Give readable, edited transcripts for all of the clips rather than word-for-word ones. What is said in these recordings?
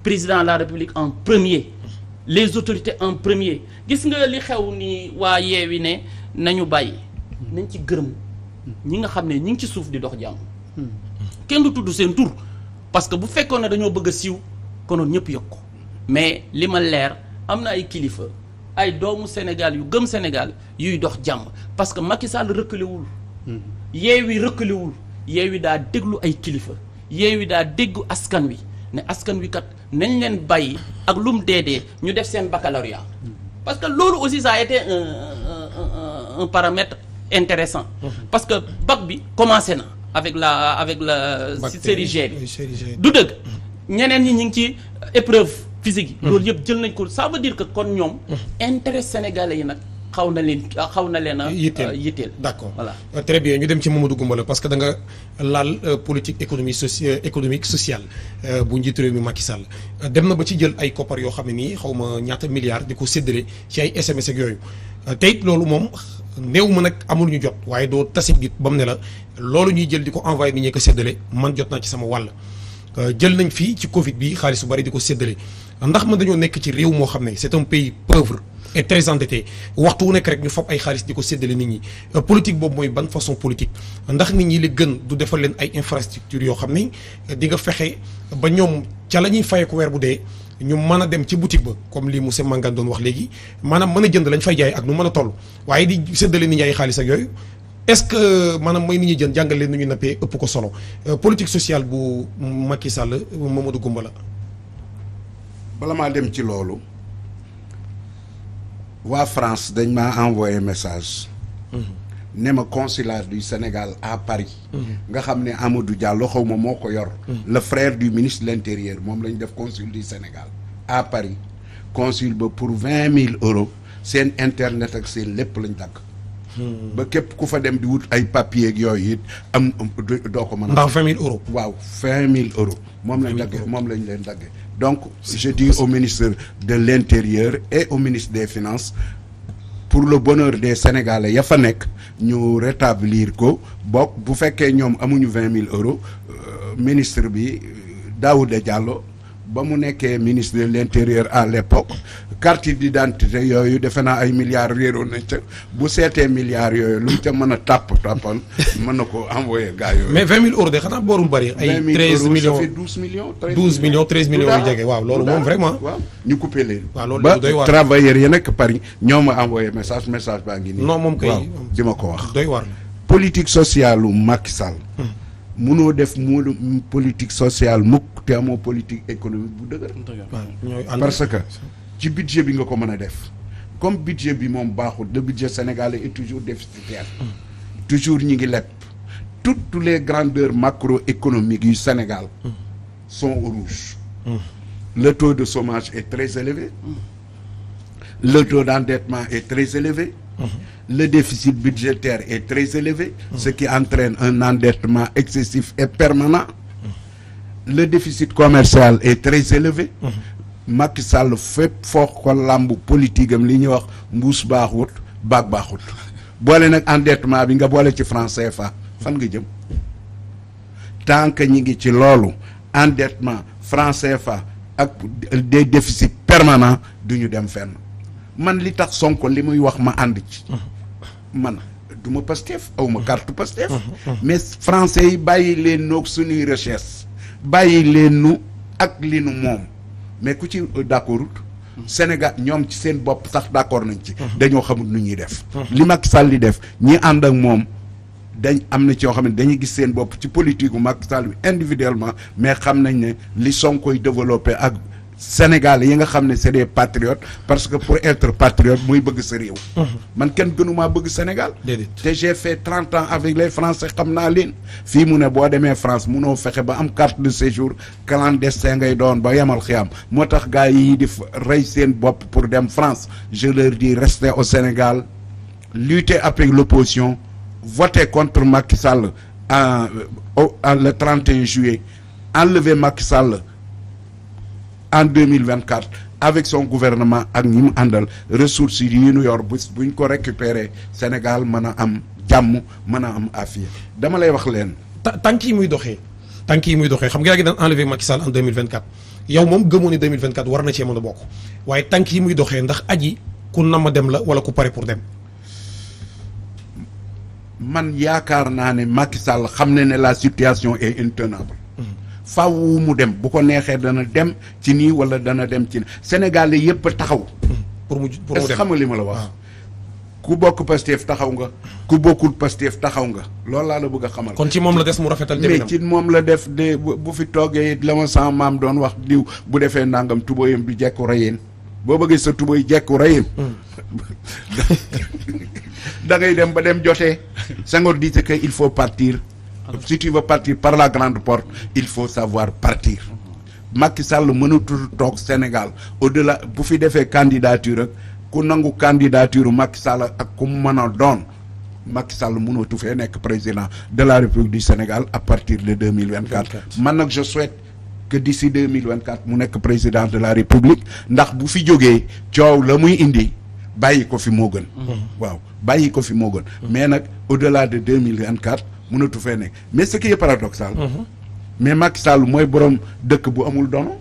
président de la République en premier les autorités en premier gis nga li xew ni waa Yewwi ne nañu bàyyi nañ ci gërëm ñi nga xam ne ñi ngi ci suuf di dox jàmm kenn du tudd seen tur parce que bu fekkoon ne dañoo bëgg a siiw konoon ñëpp yëg ko mais li ma leer am na ay kilifa ay doomu Sénégal yu gëm Sénégal yuy dox jàmm parce que Macky Sall reculé wul Yewwi reculé wul Yewwi daa déglu ay kilifa Yewwi daa déggu askan wi ne askan wi kat nañ leen bàyyi ak lu mu dee ñu def seen baccalauréat parce que loolu aussi ça a été un paramètre intéressant parce que bac bi commencé na avec la série G bi du dëgg ñeneen ñi ñu ngi ci épreuve physique yi loolu yëpp jël nañ ko ça veut dire que kon ñoom intérêt sénégalais yi nag xaw na leen a yitteel d'accord voilà très bien ñu dem ci Mamadou Goumbala parce que da nga laal politique économique sociale bu njiitu réew mi Macky Sall dem na ba ci jël ay koppar yoo xam ne nii xaw ma ñaata milliards di ko séddale ci ay SMS ak yooyu te it loolu moom néew ma nag amul ñu jot waaye doo tasi bi ba mu ne la loolu ñuy jël di ko envoyé ni ñee ko séddale man jot naa ci sama wàll jël nañ fii ci Covid bi xaalis bu bari di ko séddale ndax man dañoo nekk ci réew moo xam ne c'est un pays pauvre et très endetté waxtu wu nekk rek ñu fob ay xaalis di ko séddale nit ñi politique boobu mooy ban façon politique ndax nit ñi li gën du defal leen ay infrastructures yoo xam ne di nga fexe ba ñoom ca la ñuy fayeeku weer bu dee ñu mën a dem ci boutique ba comme li monsieur Mangane doon wax léegi maanaam mën a jënd lañ fay jaay ak nu mën a toll waaye di séddale nit ñi ay xaalis ak yooyu est-ce que maanaam mooy nit ñi jënd jàngal leen nu ñu nappee ëpp ko solo politique sociale bu Macky Sall Mamadou Goumbala. bala maa dem ci loolu waa France dañ maa envoyé message ne ma consulat du Sénégal à Paris nga xam ne Amadou Diallo xaw ma moo ko yor le frère du ministre de l'Intérieur moom lañ def consul du Sénégal à Paris consul ba pour 20 000 euros seen internet ak seen lépp lañ dagg ba képp ku fa dem di wut ay papier ak yooyu it am doo ko mën a ndax 20 000 euros waaw 20 000 euros moom lañ dagge moom lañ leen dagge donc je dis au ministre de l'Intérieur et au ministre des Finances pour le bonheur des Sénégalais ya fa nekk ñu rétablir ko bokk bu fekkee ñoom amuñu 20 000 euros ministre bi Daouda Diallo ba mu nekkee ministre de l'Intérieur à l'époque carte d'identité yooyu defe naa ay milliards réeroon nañ ca bu seetee milliards yooyu lu ca mën a tàppal mën na ko envoyer gars yooyu. mais 20 000 euros de xanaa boorul bari. ay 13 millions ça fait 12 millions. 12 millions 13 millions yu jege waaw loolu moom vraiment. waaw ñu coupé leen. waaw loolu doy waar ba travailleurs yi nekk Paris ñoo ma envoyé message baa ngi nii. non moom kay waaw di ma ko wax. doy waar. politique sociale u Macky Sall. munoo def mu politique sociale mukk te amoo politique économique bu dëgër. parce que ci budget bi nga ko mën a def comme budget bi moom baaxul le budget sénégalais est toujours déficitaire. toujours ñi ngi leb toutes les grandeurs macroéconomiques yu Sénégal sont au rouge. Le taux de chômage est très élevé. Le taux d'endettement est très élevé. Le déficit budgétaire est très élevé, ce qui entraîne un endettement excessif et permanent. Le déficit commercial est très élevé. Macky Sall fépp foo ko làmb politique am li ñuy wax mbuus baaxut baag baaxut boole nag endettement bi nga boole ci franc CFA fan nga jëm tant que ñi ngi ci loolu endettement franc CFA ak des déficits permanents du ñu dem fenn man li tax Sonko li muy wax ma ànd ci man du ma Pastef aw ma carte Pastef mais français yi bàyyi leen noog suñuy recherche bàyyi leen nu ak li nu moom mais ku ci d'accord Sénégal ñoom ci seen bopp sax d'accord nañ ci dañoo xamul nu ñuy def li Macky Sall di def ñi ànd ak moom dañ am na ci yoo xam ne dañuy gis seen bopp ci politique u Macky Sall bi individuellement mais xam nañ ne li Sonko koy développé ak Sénégal yi nga xam ne c'est des patriotes parce que pour être patriote muy bëgg sa réew man kenn gënumaa bëgg Sénégal te j'ai fait 30 ans avec les Français xam naa leen fii mu ne boo demee France munoo fexe ba am carte de séjour clandestin ngay doon ba yemal xiyam moo tax gars yi di rey seen bopp pour dem France je leur dis restez au Sénégal lutter avec l'opposition voter contre Macky Sall le 31 juillet enlever Macky Sall en 2024 avec son gouvernement ak ñi mu àndal ressources yi ñu yor buñ ko récupérer Sénégal mën a am jàmm mën a am afiya dama lay wax leen tànk yi muy doxee xam nga yaa ngi daan enlever Macky Sall en 2024 yow moom gëmoo ni 2024 war na cee mën a bokk waaye tànk yi muy doxee ndax aji ku nama dem la wala ku pare pour dem. man yaakaar naa ne Macky Sall xam ne la situation est intenable. faaw mu dem bu ko neexee dana dem ci nii wala dana dem ci Sénégal yëpp taxaw. pour mu est-ce que xam nga li ma la wax. ku bokk Pastef taxaw nga. ku bokkul Pastef taxaw nga. loolu laa la bëgg a xamal. kon ci moom la des mu rafetal deminam mais ci moom la def de bu fi toogee la ma sama maam doon wax diw bu defee nangam tubóoyam bi jekku rayeen boo bëggee sa tubóoy jekku rayeen. da ngay dem ba dem jotee. Senghor disait que il faut partir. si tu veux partir par la grande porte il faut savoir partir. Macky Sall mënatul toog Sénégal au-delà bu fi defee candidature ak ku nangu candidature Macky Sall ak ku mën a doon Macky Sall mënatu fee nekk président de la République du Sénégal à partir de 2024. man nag je souhaite que d'ici 2024 mu nekk président de la République ndax bu fi jógee coow la muy indi bàyyi ko fi moo gën. waaw bàyyi ko fi moo gën. mais nag au-delà de 2024 mënatu fee nekk mais ce qui est paradoxal. mais Macky Sall mooy borom dëkk bu amul dono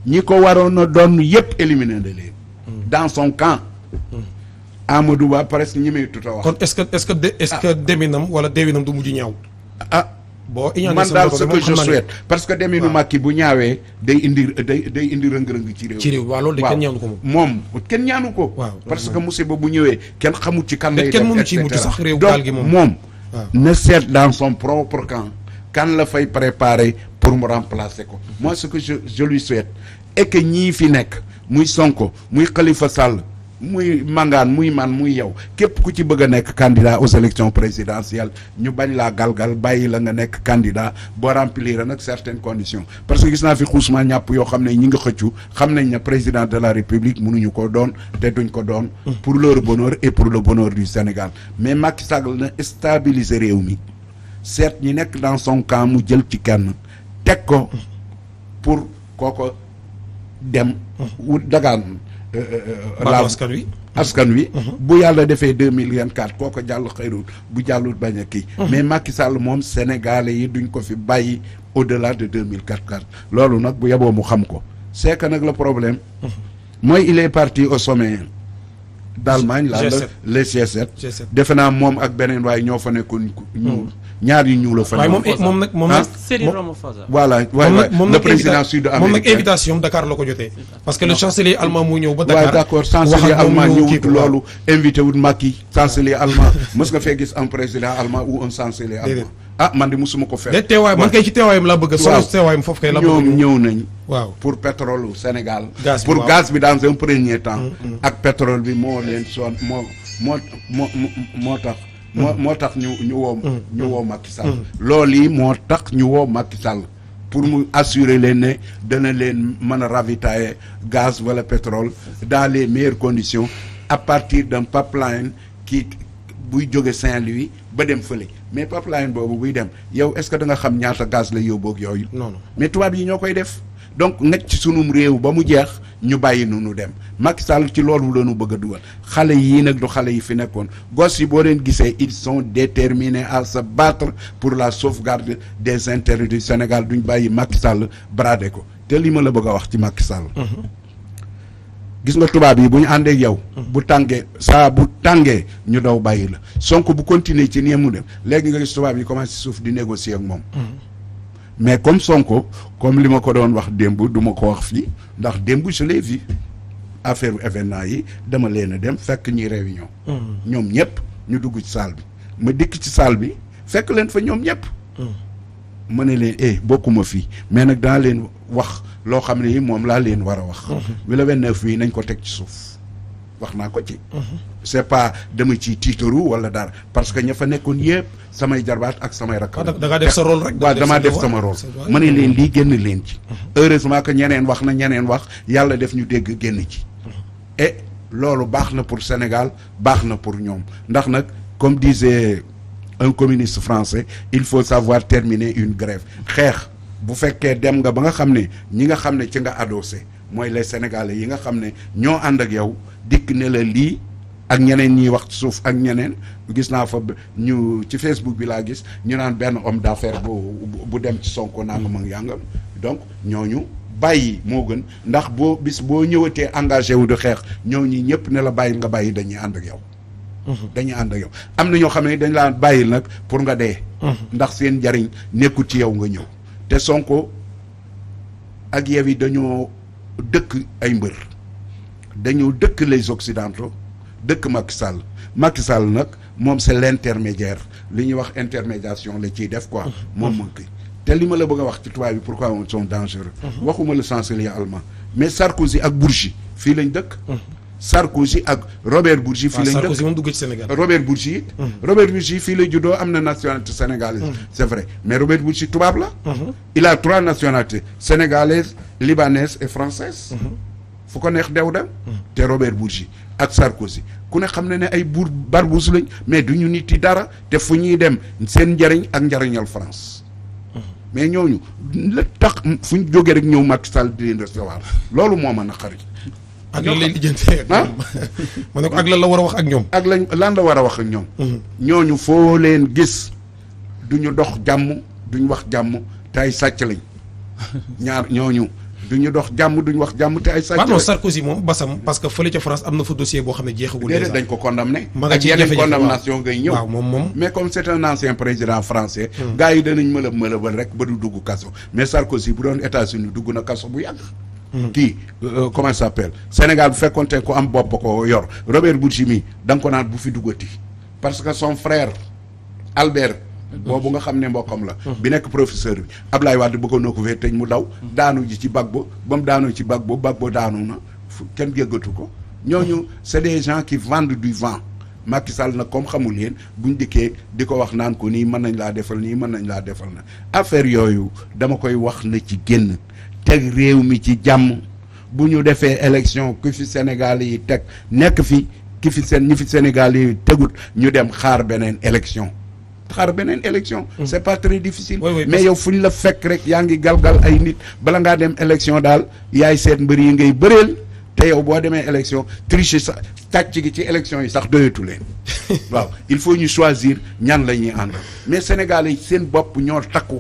ñi ko waroon a doon yépp éliminé na leen. dans son camp. Amadou Ba presque ñi may tuta wax. kon est-ce que deminam wala deewinam du mujj ñaaw. boo man daal ce que je souhaite parce que deminu Macky bu ñaawee day indi rëng-rëng ci réew. ci réew waaw loolu de kenn ñaanu ko moom kenn ñaanu ko. parce que musiba bu ñëwee kenn xamut ci kan lay def. kenn mënu ci mujj sax réew gaal gi moom ne seet dans son propre camp. kan la fay préparer pour mu remplacer ko. moi ce que je lui souhaite et que ñii fi nekk muy Sonko muy Khalifa Sall muy Mangane muy man muy yow képp ku ci bëgg a nekk candidat aux élections présidentielles ñu bañ laa galgal bàyyi la nga nekk candidat boo remplir nag certaines conditions parce que gis naa fi xuusma ñàpp yoo xam ne ñi nga xëccu xam nañ ne président de la République mënuñu ko doon te duñ ko doon pour leur bonheur et pour le bonheur du Sénégal mais Macky Sall na stabiliser réew mi seet ñi nekk dans son camp mu jël ci kenn teg ko pour kooko dem wut dagaan askan wi bu yàlla defee 2024 kooko jàll xëyrul bu jàllul bañ a kii mais Macky Sall moom sénégalais yi duñ ko fi bàyyi au-delà de 2024 loolu nag bu yeboo mu xam ko c'est que nag le problème mooy il est parti au sommet d'Allemagne la le G7 defe naa moom ak beneen waaye ñoo fa nekkoon ñaar yu ñuul la fa. waaye moom nag Cyril Ramaphosa. voilà le président sud-américain moom nag invitation Dakar la ko jotee. parce que le chancelier allemand mu ñëw ba Dakar. waaw d'accord chancelier allemand ñëwut loolu invité wut Macky chancelier allemand mës nga fee gis un président allemand ou un chancelier allemand. man de musuma ko fekk. teewaay man kay ci teewaayam laa bëgg a. solo teewaayam foofu kay la bëgg ñoom ñëw nañ. waaw pour pétrole au Sénégal. gaz pour gaz bi dans un premier temps. ak pétrole bi moo leen sonn moo tax. moo tax ñu woo Macky Sall. loolu yi moo tax ñu woo Macky Sall pour mu assurer leen ne dana leen mën a ravitailler gaz wala pétrole dans les meilleures conditions à partir d'un pipeline qui buy jóge Saint-Louis ba dem fële mais pipeline boobu buy dem yow est-ce que da nga xam ñaata gaz la yóbboog yooyu. non mais tubaab yi ñoo koy def. donc nekk ci sunum réew ba mu jeex ñu bàyyi nu dem Macky Sall ci loolu la ñu bëgg a dugal xale yii nag du xale yi fi nekkoon gos yi boo leen gisee ils sont déterminés à se battre pour la sauvegarde des intérêts du Sénégal duñ bàyyi Macky Sall bradé ko te li ma la bëgg a wax ci Macky Sall. gis nga tubaab yi bu ñu àndee ak yow. bu tàngee ñu daw bàyyi la Sonko bu continuer ci nii mu dem léegi nga gis tubaab yi commencé suuf di négocier ak moom. mais comme Sonko comme li ma ko doon wax démb du ma ko wax fii ndax démb je l'ai vu affaire événement yi dama leen a dem fekk ñi réunion. ñoom ñëpp ñu dugg ci salle bi ma dikk ci salle bi fekk leen fa ñoom ñëpp. ma ne leen bokkuma fii mais nag daa leen wax loo xam ne moom laa leen war a wax. bi la 29 bii nañ ko teg ci suuf wax naa ko ci. c'est pas dama ciy tiitaru wala dara parce que ña fa nekkoon yëpp samay jarbaat ak samay rakk. da ngaa def sa rôle rek. waaw damaa def sama rôle. ma ne leen lii génn leen ci. heureusement que ñeneen wax yàlla def ñu dégg génn ci. et loolu baax na pour Sénégal baax na pour ñoom ndax nag comme disait un communiste français il faut savoir terminer une grève xeex bu fekkee dem nga ba nga xam ne ñi nga xam ne ci nga adossé mooy les Sénégalais yi nga xam ne ñoo ànd ak yow dikk ne la lii. ak ñeneen ñiy wax suuf ak ñeneen gis naa fa ñu ci Facebook bi laa gis ñu naan benn homme d'affaires bu dem ci Sonko nangam ak yàngam donc ñooñu bàyyi moo gën ndax boo ñëwatee engagé wu di xeex ñëw ñi ñëpp ne la bàyyil nga bàyyi dañuy ànd ak yow. dañuy ànd ak yow am na ñoo xam ne dañ laa bàyyil nag pour nga dee. ndax seen njariñ nekkul ci yow nga ñëw te Sonko ak Yewwi dañoo dëkk ay mbër dañoo dëkk les occidentaux dëkk Macky Sall nag moom c'est l'intermédiaire li ñuy wax intermédiation la ciy def quoi. moom moo kii te li ma la bëgg a wax ci tubaab bi pourquoi ils sont dangereux. waxuma le chancelier allemand mais Sarkozy ak Bourgi fii lañ dëkk. Sarkozy ak Robert Bourgi fii lañ dëkk. Sarkozy moom dugg ci Sénégal. Robert Bourgi it. Robert Bourgi fii la juddoo am na nationalité sénégalaise. c'est vrai mais Robert Bourgi tubaab la. il a 3 nationalités sénégalaise libanaise et française. fu ko neex dew dem. te Robert Bourgi ak Sarkozy ku ne xam ne ay barbus lañ mais du ñu nit yi dara te fu ñuy dem seen njariñ ak njariñal France. mais ñooñu la tax fu ñu jógee rek ñëw Macky Sall di leen recevoir loolu moo mën a xarit. ak lan lay lijjantee ma ne ko ak lan la war a wax ak ñoom. ak lan la war a wax ak ñoom. ñooñu foo leen gis duñu dox jàmm duñ wax jàmm te ay sàcc lañ ñaar ñooñu. duñu dox jàmm duñu wax jàmm te ay sàcc. non Sarkozy moom basam parce que fële ca France am na fa dossier boo xam ne jeexagul. déedéet dañ ko condamné. ma nga ci yeneen condamnation ngay ñëw. waaw moom. mais comme c'est un ancien président français. gars yi danañ mëlëbal rek ba du dugg kaso. mais Sarkozy bu doon États-Unis dugg na kaso bu yàgg. kii comment ça s'appelle Sénégal bu fekkoonte ko am bopp ko yor Robert Bourgi mi da nga ko naan bu fi duggati parce que son frère Albert. boobu nga xam ne mbokkam la. bi nekk professeur bi Ablaye Wade bëggoon na ko fee tëj mu daw. daanu ji ci Gbagbo ba mu daanu ci Gbagbo daanu na kenn jéggatu ko. ñooñu c'est des gens qui vendent du vent. Macky Sall nag comme xamul yéen buñ dikkee di ko wax naan ko nii mën nañ laa defal nii mën nañ laa defal na affaire yooyu dama koy wax na ci génn teg réew mi ci jàmm bu ñu defee élection ki fi Sénégal yi teg nekk fi ñi fi Sénégal yi tegut ñu dem xaar beneen élection. c'est pas très difficile. mais yow fu ñu la fekk rek yaa ngi galgal ay nit bala ngaa dem élection daal yaay seet mbër yi ngay bëreel te yow boo demee élection tricher sax tàcc gi ci élection yi sax doyatu leen waaw il faut ñu choisir ñan la ñuy ànd mais Sénégalais yi seen bopp ñoo takku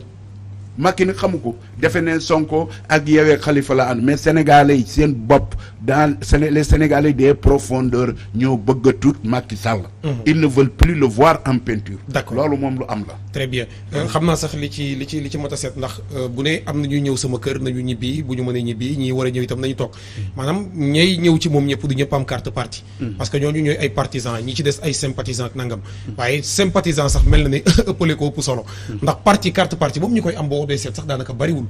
Macky nag xamu ko defe ne Sonko ak Yewwi Khalifa la ànd mais Sénégalais yi seen bopp dans les Sénégalais des profondeurs ñoo bëgg a tuut Macky Sall. ils ne veulent plus le voir en peinture. d'accord loolu moom lu am la. très bien xam naa sax li ci mot a seet ndax bu ne am na ñuy ñëw sama kër nañu ñibbi bu ñu mënee ñibbi ñi war a ñëw itam nañu toog maanaam ñay ñëw ci moom ñëpp du ñëpp am carte parti. parce que ñooñu ñooy ay partisans ñi ci des ay sympathisants ak nangam. waaye sympathisant sax mel na ne ëppale ko ëpp solo. ndax carte parti boobu ñu koy am boo dee seet sax daanaka bariwul.